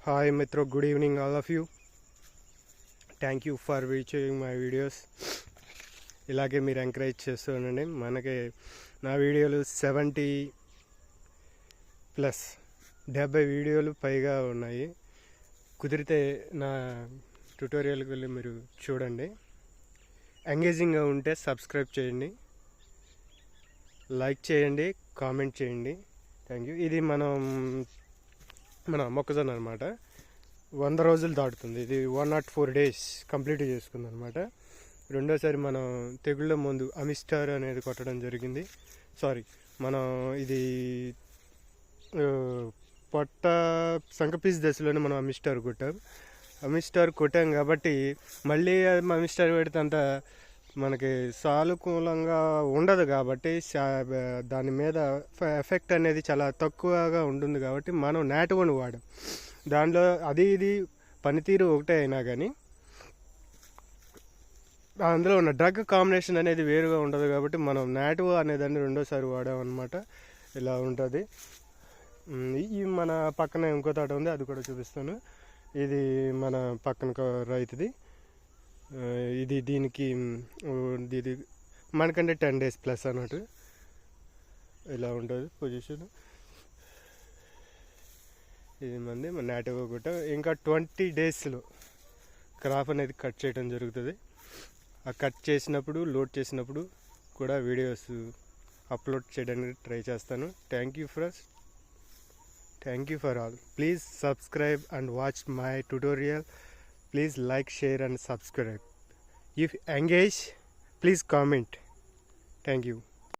Hi Mitro, good evening all of you. Thank you for watching my videos. ఇలాగే మీరు encourage చేస్తూ ఉండండి. మనకి నా వీడియోలు 70+ వీడియోలు పైగా ఉన్నాయి. కుదిరితే నా ట్యుటోరియల్కి వెళ్ళి మీరు చూడండి. ఎంగేజింగ్గా ఉంటే సబ్స్క్రైబ్ చేయండి, లైక్ చేయండి, కామెంట్ చేయండి. Thank you. ఇది మన మొక్కజొన్న అనమాట. 100 రోజులు దాటుతుంది. ఇది 104 days కంప్లీట్ చేసుకుంది అనమాట. రెండోసారి మనం తెగుళ్ళ ముందు అమిస్టార్ అనేది కొట్టడం జరిగింది. మనం ఇది పొట్ట సంకపీస్ దశలోనే మనం అమిస్టార్ కొట్టాం కాబట్టి మళ్ళీ అమిస్టార్ పెడితే అంత మనకి సానుకూలంగా ఉండదు. కాబట్టి దాని మీద ఎఫెక్ట్ అనేది చాలా తక్కువగా ఉంటుంది. కాబట్టి మనం నాటువని వాడాం. దాంట్లో ఇది పనితీరు ఒకటే అయినా కానీ అందులో ఉన్న డ్రగ్ కాంబినేషన్ అనేది వేరుగా ఉండదు. కాబట్టి మనం నాటువ అనేదాన్ని రెండోసారి వాడామన్నమాట. ఇలా ఉంటుంది. ఈ మన పక్కన ఇంకో తోట ఉంది, అది కూడా చూపిస్తాను. ఇది మన పక్కన రైతుది. ఇది మనకంటే 10 days ప్లస్ అన్నట్టు. ఇలా ఉంటుంది పొజిషన్. ఇది మంది మన నాటివ్ గుట్ట. ఇంకా 20 daysలో క్రాప్ అనేది కట్ చేయడం జరుగుతుంది. ఆ కట్ చేసినప్పుడు, లోడ్ చేసినప్పుడు కూడా వీడియోస్ అప్లోడ్ చేయడానికి ట్రై చేస్తాను. Thank you for all. Please subscribe and watch my tutorial. Please like, share and subscribe. If engaged, please comment. Thank you.